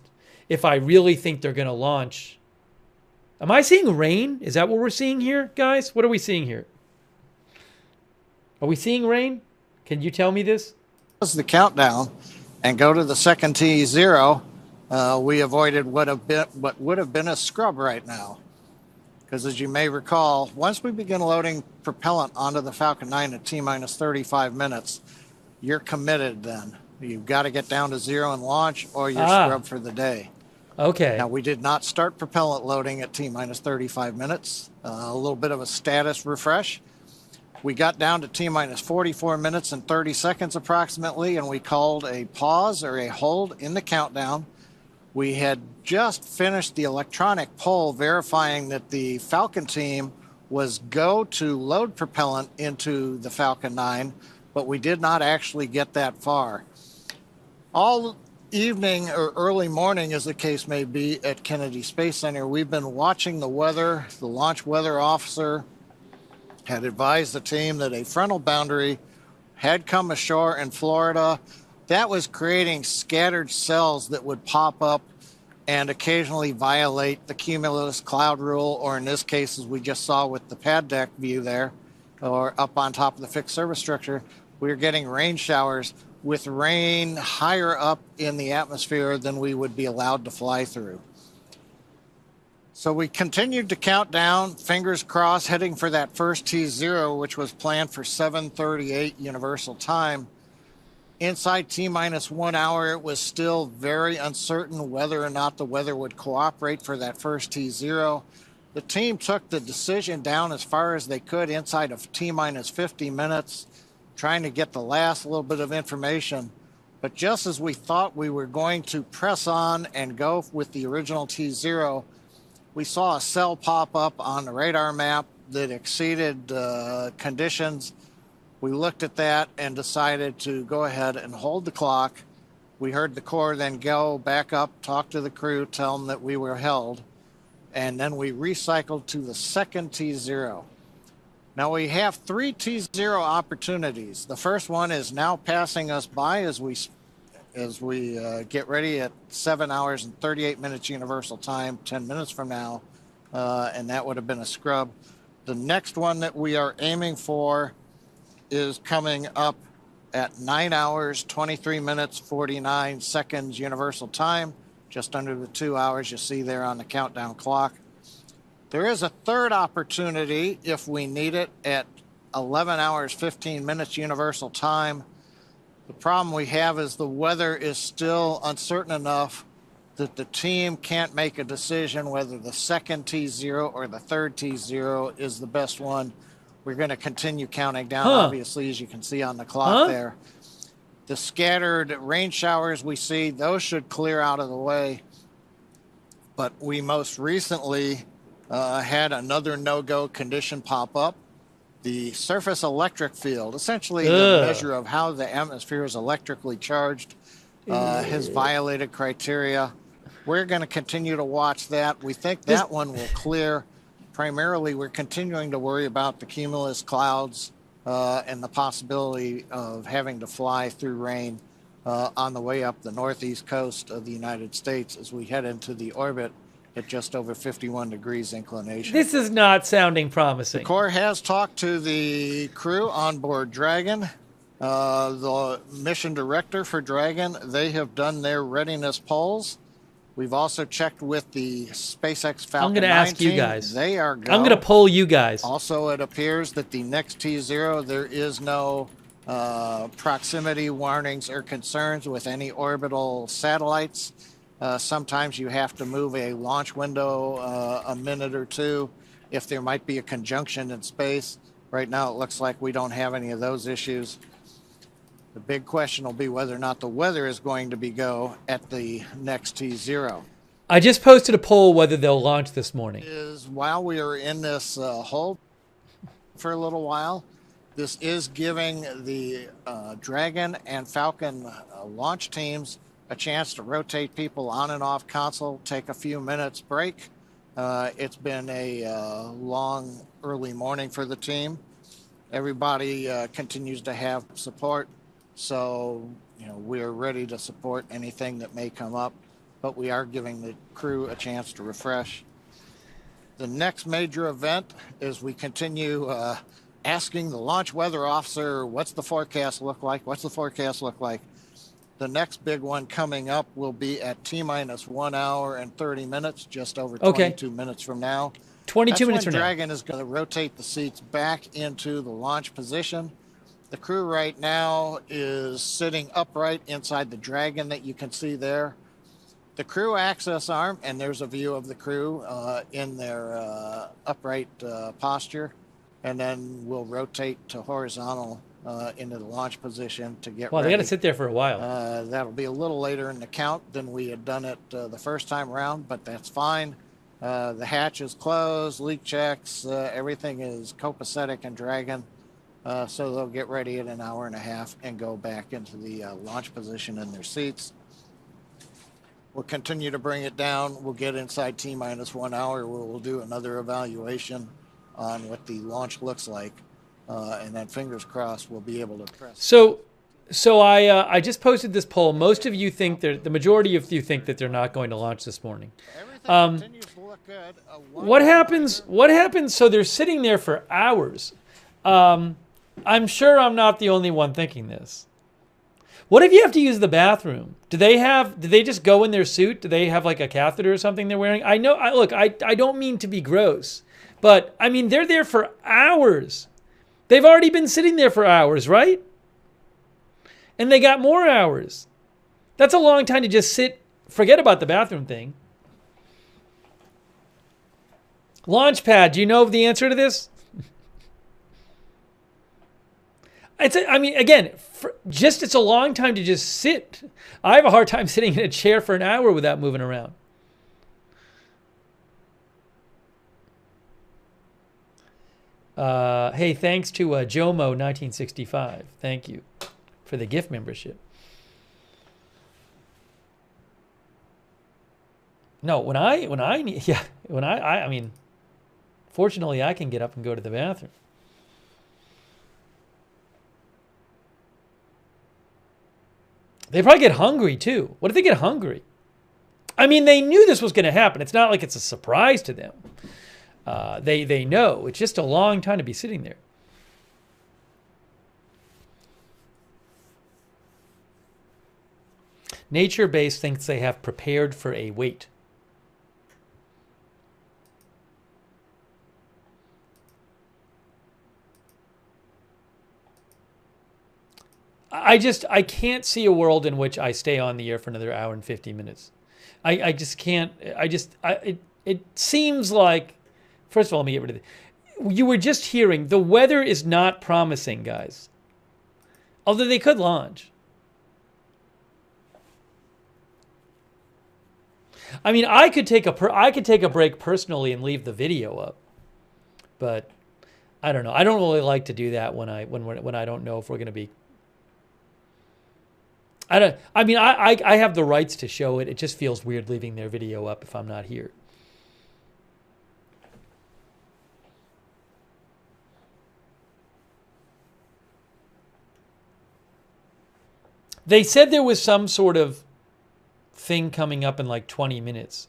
if I really think they're going to launch. Am I seeing rain? Is that what we're seeing here, guys? What are we seeing here? Are we seeing rain? Can you tell me this? As the countdown and go to the second T0, we avoided what would have been a scrub right now. Because as you may recall, once we begin loading propellant onto the Falcon 9 at T-minus 35 minutes, you're committed then. You've got to get down to 0 and launch or you're scrubbed for the day. Okay. Now, we did not start propellant loading at T-minus 35 minutes. A little bit of a status refresh. We got down to T-minus 44 minutes and 30 seconds approximately, and we called a pause or a hold in the countdown. We had just finished the electronic poll verifying that the Falcon team was go to load propellant into the Falcon 9, but we did not actually get that far. All evening or early morning, as the case may be, at Kennedy Space Center, we've been watching the weather. The launch weather officer had advised the team that a frontal boundary had come ashore in Florida. That was creating scattered cells that would pop up and occasionally violate the cumulus cloud rule, or in this case, as we just saw with the pad deck view there, or up on top of the fixed service structure, we were getting rain showers with rain higher up in the atmosphere than we would be allowed to fly through. So we continued to count down, fingers crossed, heading for that first T0, which was planned for 7:38 Universal Time. Inside T-minus 1 hour, it was still very uncertain whether or not the weather would cooperate for that first T0. The team took the decision down as far as they could inside of T-minus 50 minutes, trying to get the last little bit of information. But just as we thought we were going to press on and go with the original T0, we saw a cell pop up on the radar map that exceeded conditions. We looked at that and decided to go ahead and hold the clock. We heard the Corps then go back up, talk to the crew, tell them that we were held, and then we recycled to the second T0. Now we have 3 T0 opportunities. The first one is now passing us by as we get ready at 7 hours and 38 minutes Universal Time, 10 minutes from now, and that would have been a scrub. The next one that we are aiming for is coming up at 9 hours, 23 minutes, 49 seconds Universal Time, just under the 2 hours you see there on the countdown clock. There is a third opportunity if we need it at 11 hours, 15 minutes Universal Time. The problem we have is the weather is still uncertain enough that the team can't make a decision whether the second T0 or the third T0 is the best one. We're going to continue counting down, obviously, as you can see on the clock there. The scattered rain showers we see, those should clear out of the way. But we most recently had another no-go condition pop up. The surface electric field, essentially the measure of how the atmosphere is electrically charged, has violated criteria. We're going to continue to watch that. We think that one will clear. Primarily, we're continuing to worry about the cumulus clouds and the possibility of having to fly through rain on the way up the northeast coast of the United States as we head into the orbit at just over 51 degrees inclination. This is not sounding promising. The Corps has talked to the crew on board Dragon. The mission director for Dragon, they have done their readiness polls. We've also checked with the SpaceX Falcon 9 I'm going to ask you team. guys. They are go. I'm going to poll you guys. Also, it appears that the next T0, there is no proximity warnings or concerns with any orbital satellites. Sometimes you have to move a launch window a minute or two if there might be a conjunction in space. Right now, it looks like we don't have any of those issues. The big question will be whether or not the weather is going to be go at the next T0. I just posted a poll whether they'll launch this morning. While we are in this hold for a little while, this is giving the Dragon and Falcon launch teams a chance to rotate people on and off console, take a few minutes break. It's been a long, early morning for the team. Everybody continues to have support. So, we're ready to support anything that may come up, but we are giving the crew a chance to refresh. The next major event is we continue asking the launch weather officer, what's the forecast look like? What's the forecast look like? The next big one coming up will be at T-minus 1 hour and 30 minutes, just over 22 minutes from now. 22 minutes from now. Dragon is going to rotate the seats back into the launch position. The crew right now is sitting upright inside the Dragon that you can see there. The crew access arm, and there's a view of the crew in their upright posture, and then we'll rotate to horizontal into the launch position to get ready. They got to sit there for a while. That'll be a little later in the count than we had done it the first time around, but that's fine. The hatch is closed, leak checks, everything is copacetic in Dragon. So they'll get ready in an hour and a half and go back into the launch position in their seats. We'll continue to bring it down. We'll get inside T-minus 1 hour where we'll do another evaluation on what the launch looks like. And then fingers crossed we'll be able to press. So I just posted this poll. Most of you think the majority of you think that they're not going to launch this morning. Everything continues to look good. What happens? So they're sitting there for hours. I'm sure I'm not the only one thinking this. What if you have to use the bathroom? Do they just go in their suit? Do they have like a catheter or something they're wearing? I know, I don't mean to be gross, but I mean, they're there for hours. They've already been sitting there for hours, right? And they got more hours. That's a long time to just sit, forget about the bathroom thing. Launchpad, do you know the answer to this? It's a long time to just sit. I have a hard time sitting in a chair for an hour without moving around. Hey, thanks to Jomo1965. Thank you for the gift membership. No, fortunately I can get up and go to the bathroom. They probably get hungry too. What if they get hungry? I mean, they knew this was going to happen. It's not like it's a surprise to them. They know. It's just a long time to be sitting there. Nature Base thinks they have prepared for a wait. I can't see a world in which I stay on the air for another hour and 50 minutes. I just can't. It seems like, first of all, let me get rid of it. You were just hearing the weather is not promising, guys. Although they could launch. I mean, I could take a break personally and leave the video up, but I don't know. I don't really like to do that when I don't know if we're going to be. I have the rights to show it. It just feels weird leaving their video up if I'm not here. They said there was some sort of thing coming up in like 20 minutes.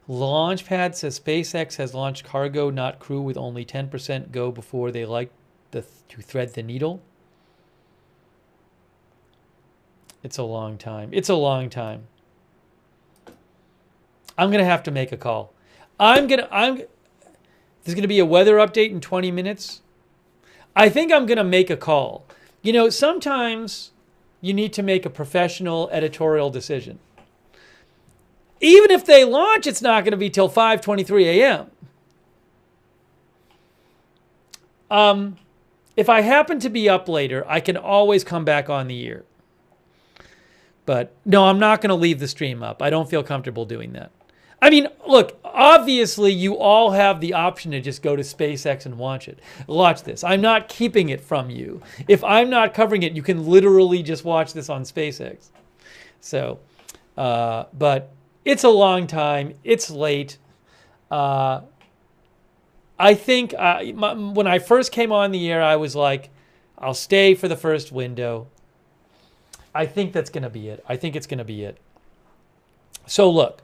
Launchpad says SpaceX has launched cargo, not crew, with only 10% go before they like to thread the needle. It's a long time. It's a long time. I'm gonna have to make a call. There's gonna be a weather update in 20 minutes. I think I'm gonna make a call. You know, sometimes you need to make a professional editorial decision. Even if they launch, it's not going to be till 5:23 a.m. If I happen to be up later, I can always come back on the air. But no, I'm not going to leave the stream up. I don't feel comfortable doing that. I mean, look, obviously you all have the option to just go to SpaceX and watch it. Watch this. I'm not keeping it from you. If I'm not covering it, you can literally just watch this on SpaceX. So, but it's a long time. It's late. I think when I first came on the air, I was like, I'll stay for the first window. I think that's going to be it. I think it's going to be it. So look,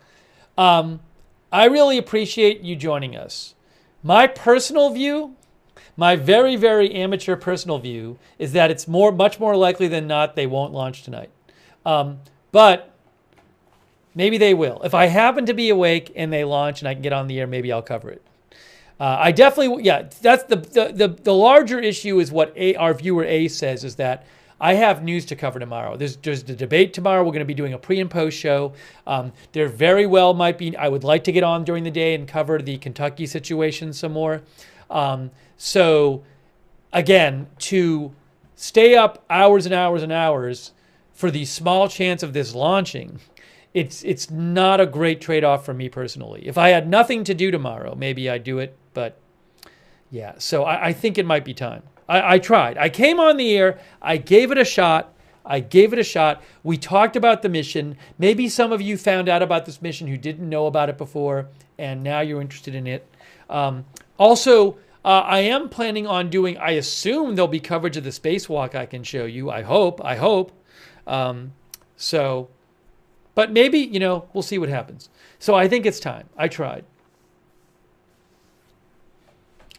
I really appreciate you joining us. My personal view, my very, very amateur personal view, is that it's much more likely than not they won't launch tonight. But maybe they will. If I happen to be awake and they launch and I can get on the air, maybe I'll cover it. I definitely, yeah, that's the larger issue is what our viewer A says, is that I have news to cover tomorrow. There's the debate tomorrow. We're going to be doing a pre and post show. There very well might be, I would like to get on during the day and cover the Kentucky situation some more. So again, to stay up hours and hours and hours for the small chance of this launching, it's not a great trade-off for me personally. If I had nothing to do tomorrow, maybe I'd do it. But yeah, so I think it might be time. I tried. I came on the air. I gave it a shot. We talked about the mission. Maybe some of you found out about this mission who didn't know about it before, and now you're interested in it. Also, I am planning on doing, I assume there'll be coverage of the spacewalk I can show you. I hope. So, but maybe, we'll see what happens. So I think it's time. I tried.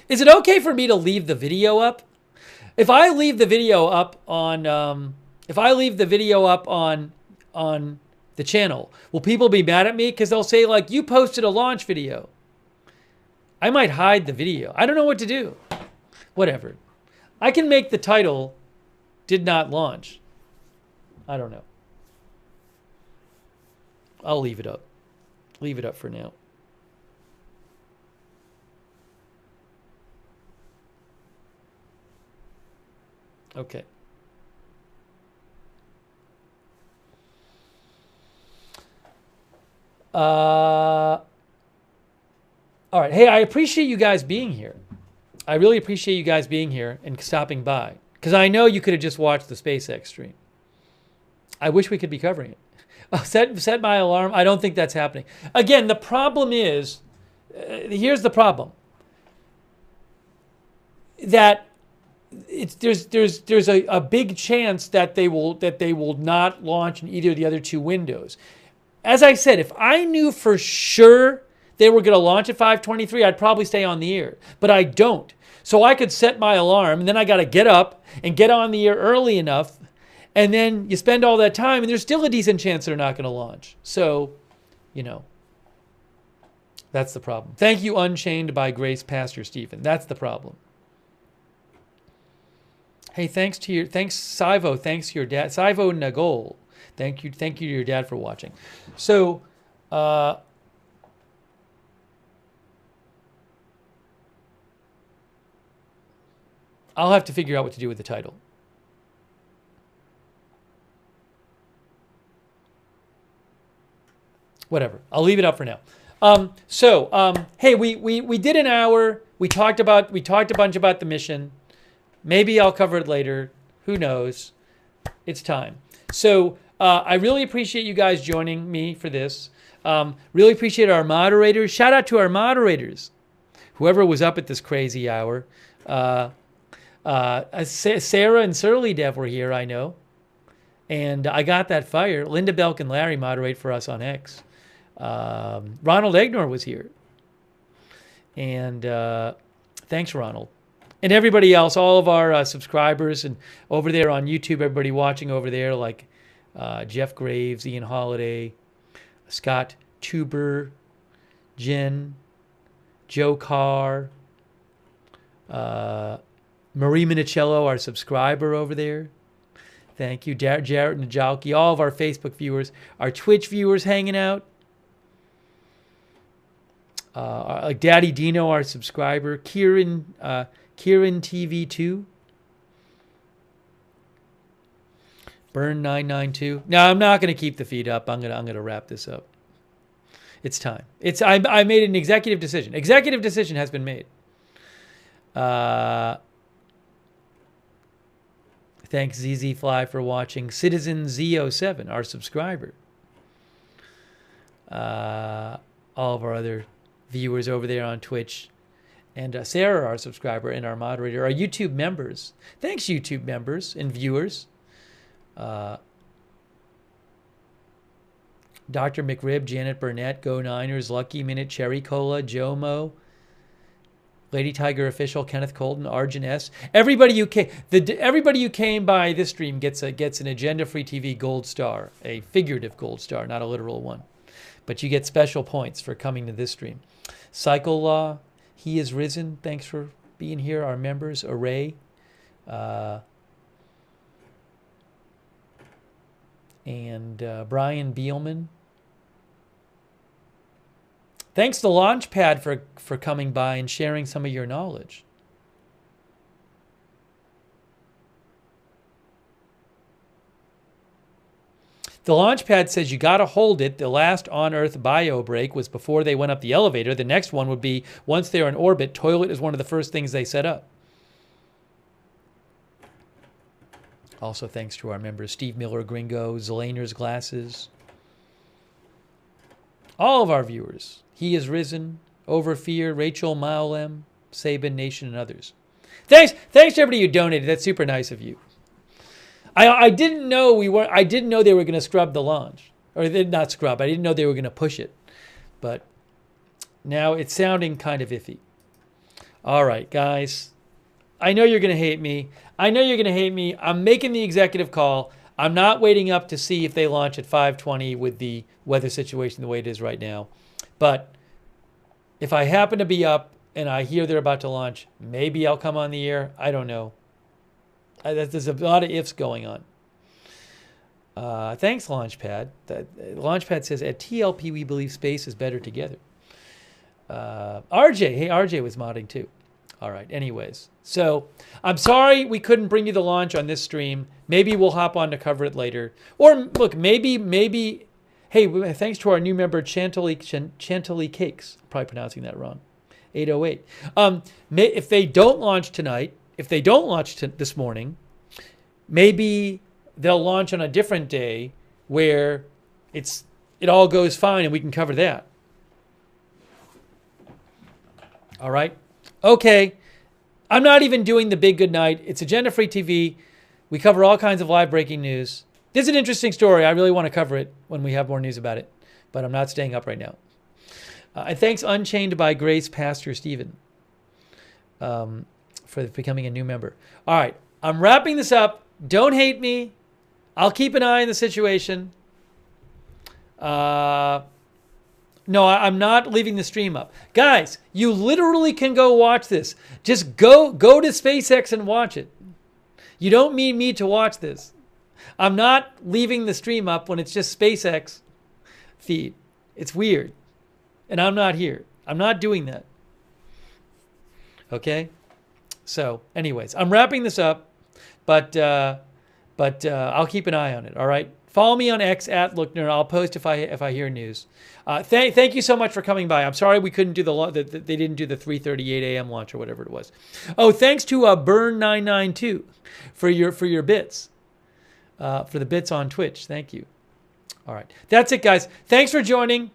Is it okay for me to leave the video up? If I leave the video up on, on the channel, will people be mad at me? Because they'll say, like, you posted a launch video. I might hide the video. I don't know what to do. Whatever. I can make the title, did not launch. I don't know. I'll leave it up. Leave it up for now. Okay. All right. Hey, I appreciate you guys being here. I really appreciate you guys being here and stopping by, because I know you could have just watched the SpaceX stream. I wish we could be covering it. Set my alarm. I don't think that's happening. Again, the problem is, here's the problem. That there's a big chance that they will not launch in either of the other two windows. As I said, if I knew for sure they were going to launch at 5:23, I'd probably stay on the air, but I don't. So I could set my alarm, and then I got to get up and get on the air early enough, and then you spend all that time, and there's still a decent chance they're not going to launch. So, you know, that's the problem. Thank you, Unchained by Grace, Pastor Stephen. That's the problem. Hey, thanks, Sivo. Thanks to your dad, Sivo Nagol. Thank you to your dad for watching. So, I'll have to figure out what to do with the title. Whatever. I'll leave it up for now. Hey, we did an hour. We talked a bunch about the mission. Maybe I'll cover it later. Who knows? It's time. So I really appreciate you guys joining me for this. Really appreciate our moderators. Shout out to our moderators. Whoever was up at this crazy hour. Sarah and Surly Dev were here, I know. And I got that fire. Linda Belk and Larry moderate for us on X. Ronald Egnor was here. And thanks, Ronald. And everybody else, all of our subscribers and over there on YouTube, everybody watching over there, like Jeff Graves, Ian Holiday, Scott Tuber, Jen, Joe Carr, Marie Minicello, our subscriber over there. Thank you. Jarrett Najalki, all of our Facebook viewers, our Twitch viewers hanging out. Like Daddy Dino, our subscriber. Kieran TV2. Burn 992. No, I'm not going to keep the feed up. I'm going to wrap this up. It's time. I made an executive decision. Executive decision has been made. Thanks ZZ Fly for watching. Citizen Z07, our subscriber. All of our other viewers over there on Twitch. And Sarah, our subscriber, and our moderator, our YouTube members. Thanks, YouTube members and viewers. Dr. McRib, Janet Burnett, Go Niners, Lucky Minute, Cherry Cola, Jomo, Lady Tiger Official, Kenneth Colton, Arjun S. Everybody who came by this stream gets an Agenda Free TV gold star, a figurative gold star, not a literal one. But you get special points for coming to this stream. Cycle Law, He is Risen. Thanks for being here. Our members, Array, and Brian Beelman. Thanks to Launchpad for coming by and sharing some of your knowledge. The Launchpad says you got to hold it. The last on-Earth bio break was before they went up the elevator. The next one would be once they're in orbit. Toilet is one of the first things they set up. Also thanks to our members, Steve Miller, Gringo, Zelaner's Glasses. All of our viewers. He is Risen, Overfear, Rachel Maulem, Sabin Nation, and others. Thanks to everybody who donated. That's super nice of you. I didn't know they were going to scrub the launch, or not scrub. I didn't know they were going to push it, but now it's sounding kind of iffy. All right, guys. I know you're going to hate me. I'm making the executive call. I'm not waiting up to see if they launch at 5:20 with the weather situation the way it is right now. But if I happen to be up and I hear they're about to launch, maybe I'll come on the air. I don't know. There's a lot of ifs going on. Thanks, Launchpad. Launchpad says, at TLP, we believe space is better together. RJ. Hey, RJ was modding too. All right. Anyways. So I'm sorry we couldn't bring you the launch on this stream. Maybe we'll hop on to cover it later. Or look, maybe. Hey, thanks to our new member, Chantilly Cakes. I'm probably pronouncing that wrong. 808. If they don't launch tonight, if they don't launch this morning, maybe they'll launch on a different day where it all goes fine and we can cover that. All right? Okay. I'm not even doing the big good night. It's Agenda Free TV. We cover all kinds of live breaking news. This is an interesting story. I really want to cover it when we have more news about it, but I'm not staying up right now. And thanks Unchained by Grace, Pastor Stephen. for becoming a new member. All right, I'm wrapping this up. Don't hate me. I'll keep an eye on the situation. No, I'm not leaving the stream up. Guys, you literally can go watch this. Just go to SpaceX and watch it. You don't need me to watch this. I'm not leaving the stream up when it's just SpaceX feed. It's weird. And I'm not here. I'm not doing that. Okay? So, anyways, I'm wrapping this up, but I'll keep an eye on it, all right? Follow me on X at Lookner. I'll post if I hear news. Thank you so much for coming by. I'm sorry we couldn't do they didn't do the 3:38 a.m. launch or whatever it was. Oh, thanks to Burn992 for your bits, for the bits on Twitch. Thank you. All right, that's it, guys. Thanks for joining.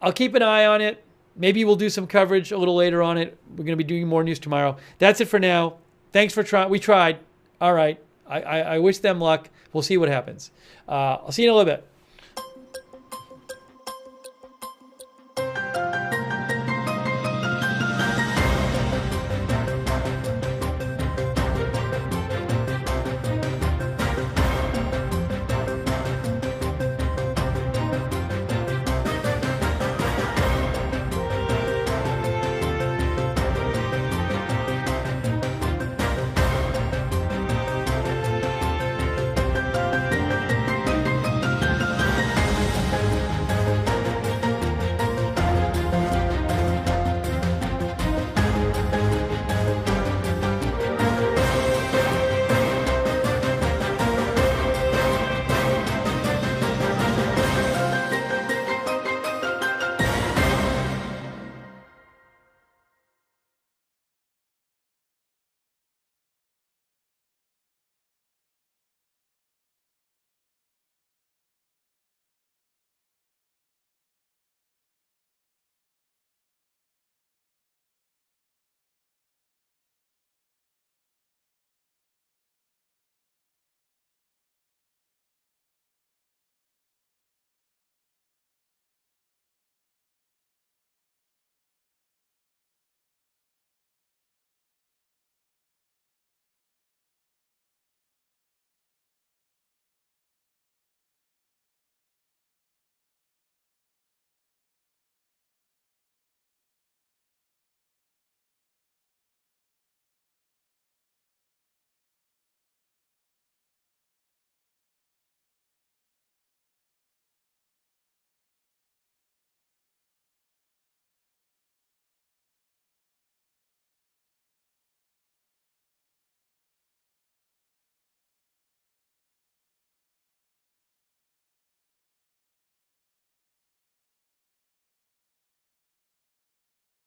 I'll keep an eye on it. Maybe we'll do some coverage a little later on it. We're going to be doing more news tomorrow. That's it for now. Thanks for trying. We tried. All right. I wish them luck. We'll see what happens. I'll see you in a little bit.